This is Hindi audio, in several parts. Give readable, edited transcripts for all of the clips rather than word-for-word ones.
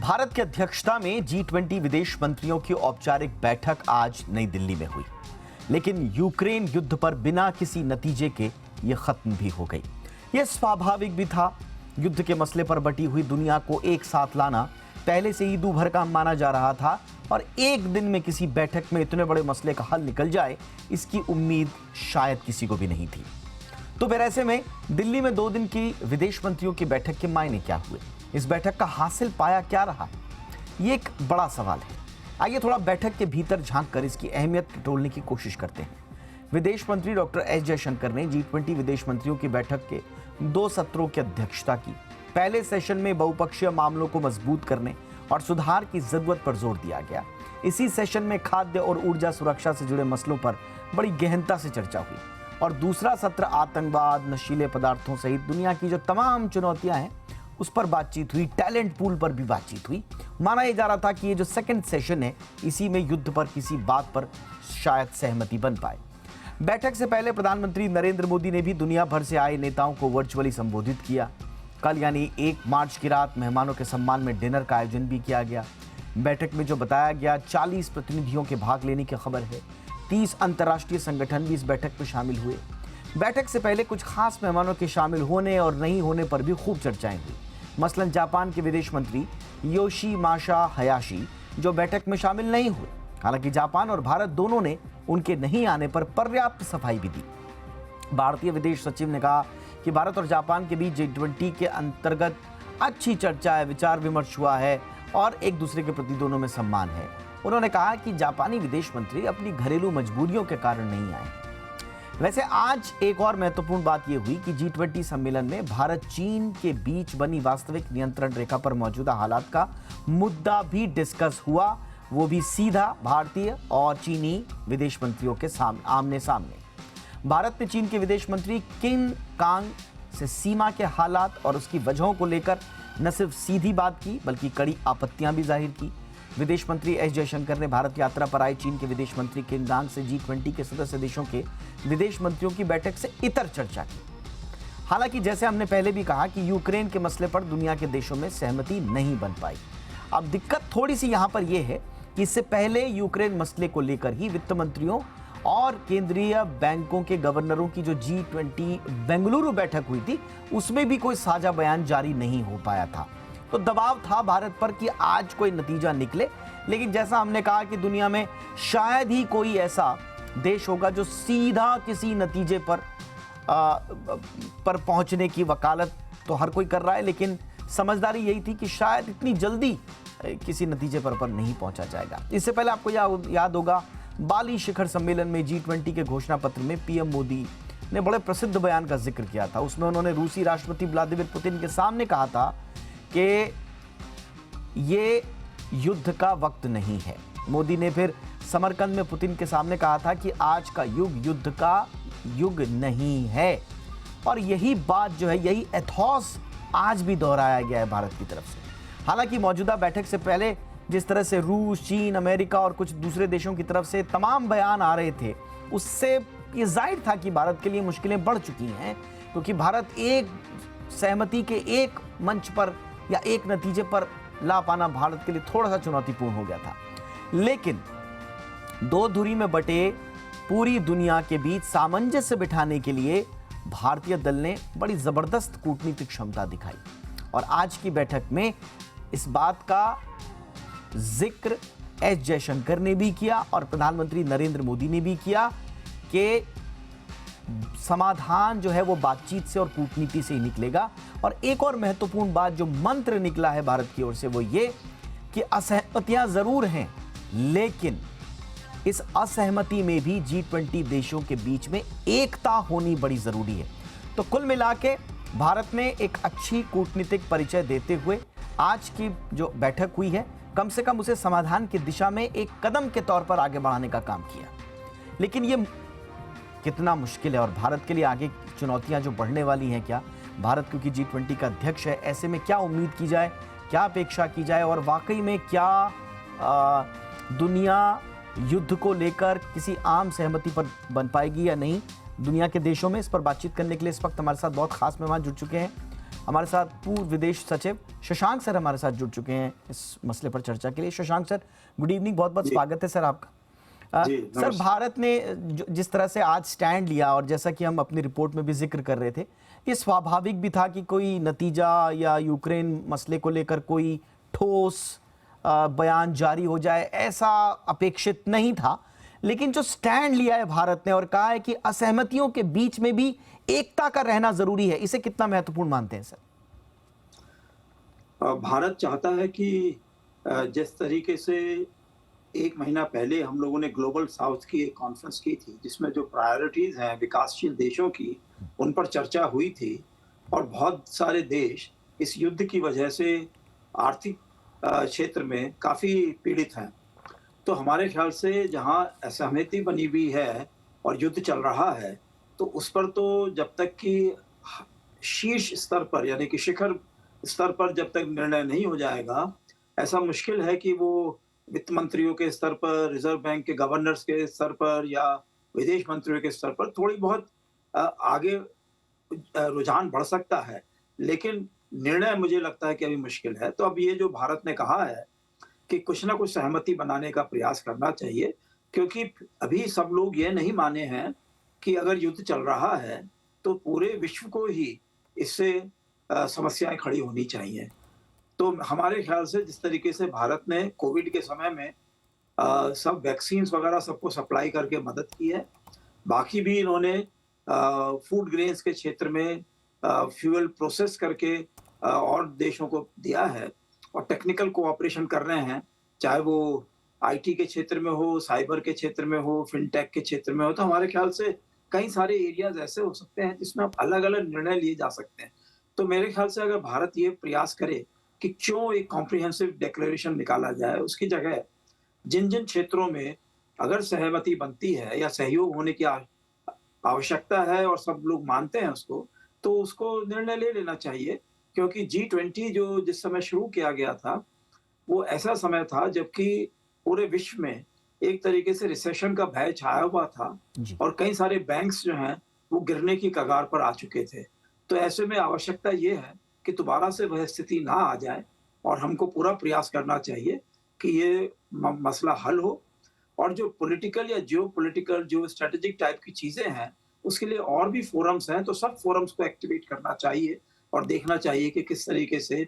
भारत की अध्यक्षता में G20 विदेश मंत्रियों की औपचारिक बैठक आज नई दिल्ली में हुई, लेकिन यूक्रेन युद्ध पर बिना किसी नतीजे के ये खत्म भी हो गई। यह स्वाभाविक भी था। युद्ध के मसले पर बटी हुई दुनिया को एक साथ लाना पहले से ही दूभर काम माना जा रहा था और एक दिन में किसी बैठक में इतने बड़े मसले का हल निकल जाए, इसकी उम्मीद शायद किसी को भी नहीं थी। तो फिर ऐसे में दिल्ली में 2 दिन की विदेश मंत्रियों की बैठक के मायने क्या हुए? इस बैठक का हासिल पाया क्या रहा? ये एक बड़ा सवाल है। आइए थोड़ा बैठक के भीतर झांक कर इसकी अहमियत टटोलने की कोशिश करते हैं। विदेश मंत्री डॉक्टर एस जयशंकर ने G20 विदेश मंत्रियों की बैठक के 2 सत्रों की अध्यक्षता की। पहले सेशन में बहुपक्षीय मामलों को मजबूत करने और सुधार की जरूरत पर जोर दिया गया। इसी सेशन में खाद्य और ऊर्जा सुरक्षा से जुड़े मसलों पर बड़ी गहनता से चर्चा हुई और दूसरा सत्र आतंकवाद, नशीले पदार्थों सहित दुनिया की जो तमाम चुनौतियां हैं उस पर बातचीत हुई। टैलेंट पूल पर भी बातचीत हुई। माना यह जा रहा था कि ये जो सेकंड सेशन है, इसी में युद्ध पर किसी बात पर शायद सहमति बन पाए। बैठक से पहले प्रधानमंत्री नरेंद्र मोदी ने भी दुनिया भर से आए नेताओं को वर्चुअली संबोधित किया। कल यानी 1 मार्च की रात मेहमानों के सम्मान में डिनर का आयोजन भी किया गया। बैठक में जो बताया गया, 40 प्रतिनिधियों के भाग लेने की खबर है। 30 अंतर्राष्ट्रीय संगठन भी इस बैठक में शामिल हुए। बैठक से पहले कुछ खास मेहमानों के शामिल होने और नहीं होने पर भी खूब चर्चाएं हुई। मसलन जापान के विदेश मंत्री योशिमासा हयाशी जो बैठक में शामिल नहीं हुए। हालांकि जापान और भारत दोनों ने उनके नहीं आने पर पर्याप्त सफाई भी दी। भारतीय विदेश सचिव ने कहा कि भारत और जापान के बीच G20 के अंतर्गत अच्छी चर्चा है, विचार विमर्श हुआ है और एक दूसरे के प्रति दोनों में सम्मान है। उन्होंने कहा कि जापानी विदेश मंत्री अपनी घरेलू मजबूरियों के कारण नहीं आए। वैसे आज एक और महत्वपूर्ण बात यह हुई कि G20 सम्मेलन में भारत चीन के बीच बनी वास्तविक नियंत्रण रेखा पर मौजूदा हालात का मुद्दा भी डिस्कस हुआ, वो भी सीधा भारतीय और चीनी विदेश मंत्रियों के आमने सामने। भारत ने चीन के विदेश मंत्री किंग कांग से सीमा के हालात और उसकी वजहों को लेकर न सिर्फ सीधी बात की बल्कि कड़ी आपत्तियां भी जाहिर की। विदेश मंत्री एस जयशंकर ने भारत यात्रा पर आए चीन के विदेश मंत्री किंग कांग से G20 के सदस्य देशों के विदेश मंत्रियों की बैठक से इतर चर्चा की। हालांकि जैसे हमने पहले भी कहा कि यूक्रेन के मसले पर दुनिया के देशों में सहमति नहीं बन पाई। अब दिक्कत थोड़ी सी यहां पर यह है कि इससे पहले यूक्रेन मसले को लेकर ही वित्त मंत्रियों और केंद्रीय बैंकों के गवर्नरों की जो G20 बेंगलुरु बैठक हुई थी, उसमें भी कोई साझा बयान जारी नहीं हो पाया था। तो दबाव था भारत पर कि आज कोई नतीजा निकले, लेकिन जैसा हमने कहा कि दुनिया में शायद ही कोई ऐसा देश होगा जो सीधा किसी नतीजे पर पहुंचने की वकालत तो हर कोई कर रहा है, लेकिन समझदारी यही थी कि शायद इतनी जल्दी किसी नतीजे पर नहीं पहुंचा जाएगा। इससे पहले आपको याद होगा, बाली शिखर सम्मेलन में G20 के घोषणा पत्र में पीएम मोदी ने बड़े प्रसिद्ध बयान का जिक्र किया था। उसमें उन्होंने रूसी राष्ट्रपति व्लादिमीर पुतिन के सामने कहा था कि ये युद्ध का वक्त नहीं है। मोदी ने फिर समरकंद में पुतिन के सामने कहा था कि आज का युग युद्ध का युग नहीं है। और यही बात जो है, यही एथॉस आज भी दोहराया गया है भारत की तरफ से। हालांकि मौजूदा बैठक से पहले जिस तरह से रूस, चीन, अमेरिका और कुछ दूसरे देशों की तरफ से तमाम बयान आ रहे थे, उससे ये जाहिर था कि भारत के लिए मुश्किलें बढ़ चुकी हैं, क्योंकि भारत एक सहमति के एक मंच पर या एक नतीजे पर ला पाना भारत के लिए थोड़ा सा चुनौतीपूर्ण हो गया था। लेकिन 2 धुरी में बटे पूरी दुनिया के बीच सामंजस्य बिठाने के लिए भारतीय दल ने बड़ी जबरदस्त कूटनीतिक क्षमता दिखाई और आज की बैठक में इस बात का जिक्र एस जयशंकर ने भी किया और प्रधानमंत्री नरेंद्र मोदी ने भी किया कि समाधान जो है वो बातचीत से और कूटनीति से ही निकलेगा। और एक और महत्वपूर्ण बात जो मंत्र निकला है भारत की ओर से, वो ये कि असहमतियां जरूर हैं, लेकिन इस असहमति में भी G20 देशों के बीच में एकता होनी बड़ी जरूरी है। तो कुल मिला के भारत ने एक अच्छी कूटनीतिक परिचय देते हुए आज की जो बैठक हुई है, कम से कम उसे समाधान की दिशा में एक कदम के तौर पर आगे बढ़ाने का काम किया। लेकिन ये कितना मुश्किल है और भारत के लिए आगे चुनौतियां जो बढ़ने वाली हैं, क्या भारत क्योंकि G20 का अध्यक्ष है, ऐसे में क्या उम्मीद की जाए, क्या अपेक्षा की जाए और वाकई में क्या दुनिया युद्ध को लेकर किसी आम सहमति पर बन पाएगी या नहीं। दुनिया के देशों में इस पर बातचीत करने के लिए इस वक्त हमारे साथ बहुत खास मेहमान जुड़ चुके हैं। हमारे साथ पूर्व विदेश सचिव शशांक सर हमारे साथ जुड़ चुके हैं इस मसले पर चर्चा के लिए। शशांक सर, गुड इवनिंग, बहुत बहुत स्वागत है सर आपका। सर, भारत ने जिस तरह से आज स्टैंड लिया और जैसा कि हम अपनी रिपोर्ट में भी जिक्र कर रहे थे, ये स्वाभाविक भी था कि कोई नतीजा या यूक्रेन मसले को लेकर कोई ठोस बयान जारी हो जाए, ऐसा अपेक्षित नहीं था। लेकिन जो स्टैंड लिया है भारत ने और कहा है कि असहमतियों के बीच में भी एकता का रहना जरूरी है, इसे कितना महत्वपूर्ण मानते हैं सर? भारत चाहता है कि जिस तरीके से 1 महीना पहले हम लोगों ने ग्लोबल साउथ की एक कॉन्फ्रेंस की थी जिसमें जो प्रायोरिटीज हैं विकासशील देशों की, उन पर चर्चा हुई थी और बहुत सारे देश इस युद्ध की वजह से आर्थिक क्षेत्र में काफी पीड़ित हैं। तो हमारे ख्याल से जहां असहमति बनी हुई है और युद्ध चल रहा है, तो उस पर तो जब तक कि शीर्ष स्तर पर यानी कि शिखर स्तर पर जब तक निर्णय नहीं हो जाएगा, ऐसा मुश्किल है कि वो वित्त मंत्रियों के स्तर पर, रिजर्व बैंक के गवर्नर्स के स्तर पर या विदेश मंत्रियों के स्तर पर थोड़ी बहुत आगे रुझान बढ़ सकता है, लेकिन निर्णय मुझे लगता है कि अभी मुश्किल है। तो अब ये जो भारत ने कहा है कि कुछ ना कुछ सहमति बनाने का प्रयास करना चाहिए, क्योंकि अभी सब लोग ये नहीं माने हैं कि अगर युद्ध चल रहा है तो पूरे विश्व को ही इससे समस्याएं खड़ी होनी चाहिए। तो हमारे ख्याल से जिस तरीके से भारत ने कोविड के समय में सब वैक्सीन वगैरह सबको सप्लाई करके मदद की है, बाकी भी इन्होंने फूड ग्रेन्स के क्षेत्र में फ्यूल प्रोसेस करके और देशों को दिया है और टेक्निकल कोऑपरेशन कर रहे हैं, चाहे वो आईटी के क्षेत्र में हो, साइबर के क्षेत्र में हो, फिनटेक के क्षेत्र में हो। तो हमारे ख्याल से कई सारे एरियाज ऐसे हो सकते हैं जिसमें अब अलग-अलग निर्णय लिए जा सकते हैं। तो मेरे ख्याल से अगर भारत ये प्रयास करे कि क्यों एक कॉम्प्रिहेंसिव डिक्लेरेशन निकाला जाए, उसकी जगह जिन-जिन क्षेत्रों में अगर सहमति बनती है या सहयोग होने की आवश्यकता है और सब लोग मानते हैं उसको, तो उसको निर्णय ले लेना चाहिए। क्योंकि G20 जो जिस समय शुरू किया गया था, वो ऐसा समय था जबकि पूरे विश्व में एक तरीके से रिसेशन का भय छाया हुआ था और कई सारे बैंक्स जो हैं वो गिरने की कगार पर आ चुके थे। तो ऐसे में आवश्यकता ये है कि दोबारा से वह स्थिति ना आ जाए और हमको पूरा प्रयास करना चाहिए कि ये मसला हल हो। और जो पॉलिटिकल या जियोपॉलिटिकल जो स्ट्रेटेजिक टाइप की चीजें हैं, उसके लिए और भी फोरम्स हैं, तो सब फोरम्स को एक्टिवेट करना चाहिए और देखना चाहिए कि किस तरीके से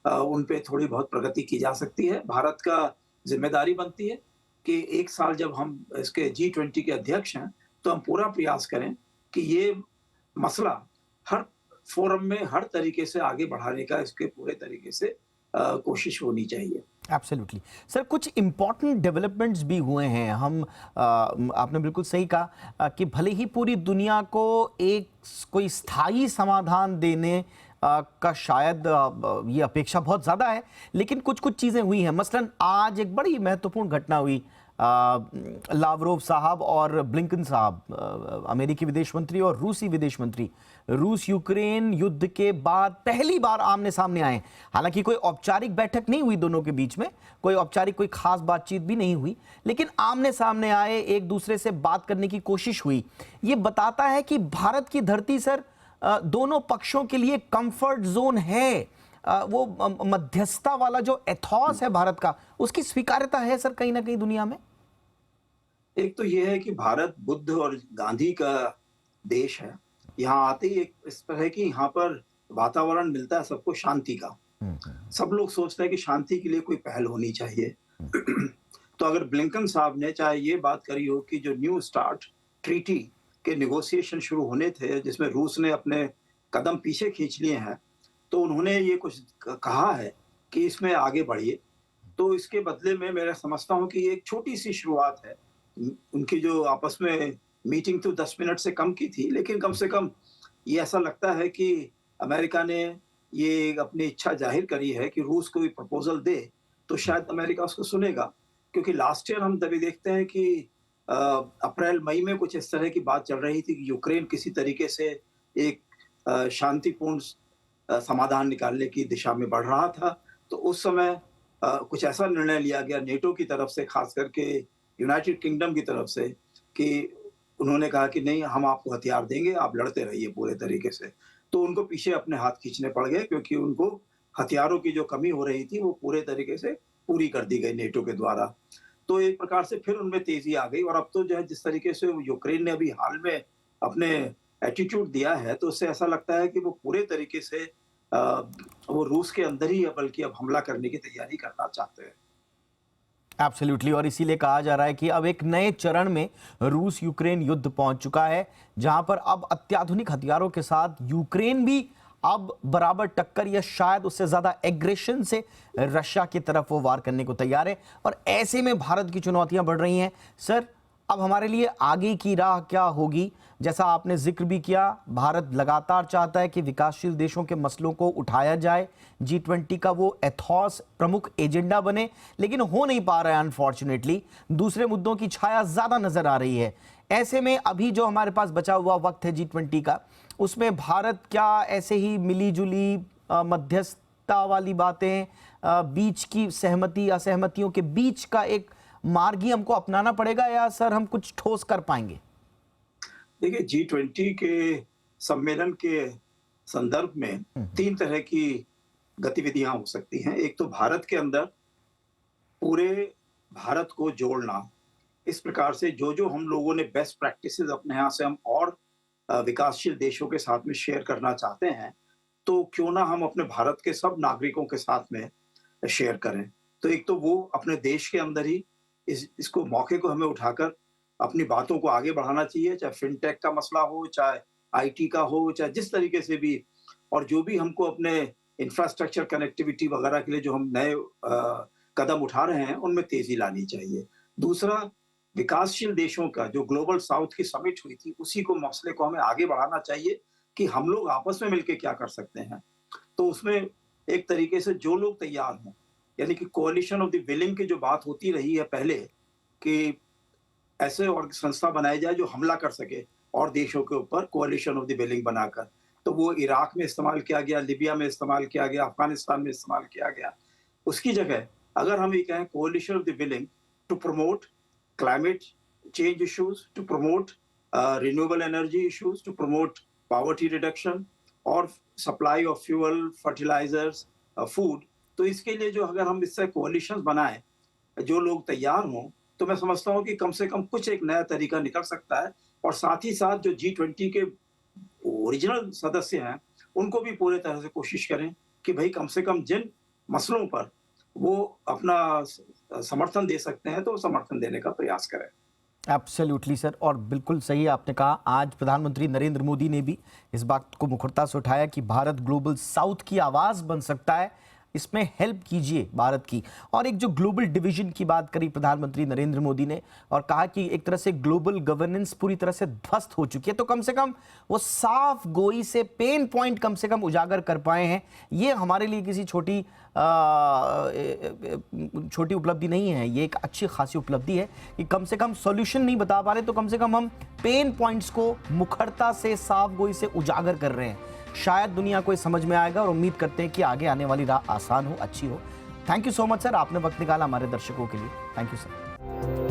उन पे थोड़ी बहुत प्रगति की जा सकती है। भारत का जिम्मेदारी बनती है कि 1 साल जब हम इसके G20 के अध्यक्ष हैं, तो हम पूरा प्रयास करें कि ये मसला हर फोरम में हर तरीके से आगे बढ़ाने का इसके पूरे तरीके से कोशिश होनी चाहिए। एब्सोल्युटली सर, कुछ इम्पॉर्टेंट डेवलपमेंट्स भी हुए हैं। आपने बिल्कुल सही कहा कि भले ही पूरी दुनिया को एक कोई स्थायी समाधान देने का शायद ये अपेक्षा बहुत ज़्यादा है, लेकिन कुछ कुछ चीज़ें हुई हैं। मसलन आज एक बड़ी महत्वपूर्ण घटना हुई, लावरोव साहब और ब्लिंकन साहब, अमेरिकी विदेश मंत्री और रूसी विदेश मंत्री, रूस यूक्रेन युद्ध के बाद पहली बार आमने सामने आए। हालांकि कोई औपचारिक बैठक नहीं हुई दोनों के बीच में, कोई औपचारिक कोई खास बातचीत भी नहीं हुई, लेकिन आमने सामने आए, एक दूसरे से बात करने की कोशिश हुई। ये बताता है कि भारत की धरती सर दोनों पक्षों के लिए कंफर्ट जोन है। वो मध्यस्थता वाला जो एथॉस है भारत का, उसकी स्वीकार्यता है सर कहीं ना कहीं दुनिया में। एक तो ये है कि भारत बुद्ध और गांधी का देश है। यहाँ आते ही एक इस तरह है कि यहाँ पर वातावरण मिलता है सबको शांति का। सब लोग सोचते हैं कि शांति के लिए कोई पहल होनी चाहिए। तो अगर ब्लिंकन साहब ने चाहे ये बात करी हो कि जो न्यू स्टार्ट ट्रीटी के नेगोशिएशन शुरू होने थे, जिसमें रूस ने अपने कदम पीछे खींच लिए हैं, तो उन्होंने ये कुछ कहा है कि इसमें आगे बढ़िए। तो इसके बदले में मैं समझता हूँ कि एक छोटी सी शुरुआत है। उनकी जो आपस में मीटिंग तो 10 मिनट से कम की थी, लेकिन कम से कम ये ऐसा लगता है कि अमेरिका ने ये अपनी इच्छा जाहिर करी है कि रूस को भी प्रपोजल दे, तो शायद अमेरिका उसको सुनेगा। क्योंकि लास्ट ईयर हम तभी देखते हैं कि अप्रैल मई में कुछ इस तरह की बात चल रही थी कि यूक्रेन किसी तरीके से एक शांतिपूर्ण समाधान निकालने की दिशा में बढ़ रहा था। तो उस समय कुछ ऐसा निर्णय लिया गया नेटो की तरफ से, खास करके यूनाइटेड किंगडम की तरफ से, कि उन्होंने कहा कि नहीं, हम आपको हथियार देंगे, आप लड़ते रहिए पूरे तरीके से। तो उनको पीछे अपने हाथ खींचने पड़ गए, क्योंकि उनको हथियारों की जो कमी हो रही थी वो पूरे तरीके से पूरी कर दी गई नेटो के द्वारा। तो एक प्रकार से फिर उनमें तेजी आ गई, और अब तो जो है जिस तरीके से यूक्रेन ने अभी हाल में अपने एटीट्यूड दिया है, तो उससे ऐसा लगता है कि वो पूरे तरीके से वो रूस के अंदर ही बल्कि अब हमला करने की तैयारी करना चाहते हैं। एब्सोल्युटली, और इसीलिए कहा जा रहा है कि अब एक नए चरण में रूस यूक्रेन युद्ध पहुंच चुका है, जहां पर अब अत्याधुनिक हथियारों के साथ यूक्रेन भी अब बराबर टक्कर या शायद उससे ज्यादा एग्रेशन से रशिया की तरफ वो वार करने को तैयार है। और ऐसे में भारत की चुनौतियां बढ़ रही हैं। सर, अब हमारे लिए आगे की राह क्या होगी? जैसा आपने जिक्र भी किया, भारत लगातार चाहता है कि विकासशील देशों के मसलों को उठाया जाए, G20 का वो एथॉस प्रमुख एजेंडा बने, लेकिन हो नहीं पा रहा है अनफॉर्चुनेटली। दूसरे मुद्दों की छाया ज्यादा नजर आ रही है। ऐसे में अभी जो हमारे पास बचा हुआ वक्त है G20 का, उसमें भारत क्या ऐसे ही मिली जुली मध्यस्थता वाली बातें, बीच की सहमति असहमतियों के बीच का एक मार्ग ही हमको अपनाना पड़ेगा, या सर हम कुछ ठोस कर पाएंगे? देखिए, G20 के सम्मेलन के संदर्भ में 3 तरह की गतिविधियां हो सकती हैं। एक तो भारत के अंदर पूरे भारत को जोड़ना, इस प्रकार से जो हम लोगों ने बेस्ट प्रैक्टिसेस अपने यहाँ से हम और विकासशील देशों के साथ में शेयर करना चाहते हैं, तो क्यों ना हम अपने भारत के सब नागरिकों के साथ में शेयर करें। तो एक तो वो अपने देश के अंदर ही इसको मौके को हमें उठाकर अपनी बातों को आगे बढ़ाना चाहिए, चाहे फिनटेक का मसला हो, चाहे आईटी का हो, चाहे जिस तरीके से भी, और जो भी हमको अपने इंफ्रास्ट्रक्चर कनेक्टिविटी वगैरह के लिए जो हम नए कदम उठा रहे हैं, उनमें तेजी लानी चाहिए। दूसरा, विकासशील देशों का जो ग्लोबल साउथ की समिट हुई थी, उसी को मसले को हमें आगे बढ़ाना चाहिए कि हम लोग आपस में मिलकर क्या कर सकते हैं। तो उसमें एक तरीके से जो लोग तैयार हों, यानी कि कोalition ऑफ द विलिंग की जो बात होती रही है पहले, कि ऐसे और संस्था बनाई जाए जो हमला कर सके और देशों के ऊपर कोalition ऑफ द विलिंग बनाकर, तो वो इराक में इस्तेमाल किया गया, लिबिया में इस्तेमाल किया गया, अफगानिस्तान में इस्तेमाल किया गया। उसकी जगह अगर हम ये कहें coalition of the willing to promote climate change issues, to promote renewable energy issues, to promote poverty reduction और supply of fuel, fertilizers, food, तो इसके लिए जो अगर हम इससे coalitions बनाएं, जो लोग तैयार हों, तो मैं समझता हूँ कि कम से कम कुछ एक नया तरीका निकल सकता है। और साथ ही साथ जो G20 के ओरिजिनल सदस्य हैं, उनको भी पूरे तरह से कोशिश करें कि भाई कम से कम जिन मसलों पर वो अपना समर्थन दे सकते हैं, तो समर्थन देने का प्रयास करें। एब्सोल्युटली सर, और बिल्कुल सही आपने कहा। आज प्रधानमंत्री नरेंद्र मोदी ने भी इस बात को मुखरता से उठाया कि भारत ग्लोबल साउथ की आवाज़ बन सकता है, इसमें हेल्प कीजिए भारत की। और एक जो ग्लोबल डिवीजन की बात करी प्रधानमंत्री नरेंद्र मोदी ने, और कहा कि एक तरह से ग्लोबल गवर्नेंस पूरी तरह से ध्वस्त हो चुकी है, तो कम से कम वो साफ गोई से पेन पॉइंट कम से कम उजागर कर पाए हैं। ये हमारे लिए किसी छोटी उपलब्धि नहीं है, ये एक अच्छी खासी उपलब्धि है कि कम से कम सॉल्यूशन नहीं बता पा रहे, तो कम से कम हम पेन पॉइंट्स को मुखरता से साफ गोई से उजागर कर रहे हैं। शायद दुनिया को समझ में आएगा, और उम्मीद करते हैं कि आगे आने वाली राह आसान हो, अच्छी हो। Thank you so much sir, आपने वक्त निकाला हमारे दर्शकों के लिए। Thank you sir.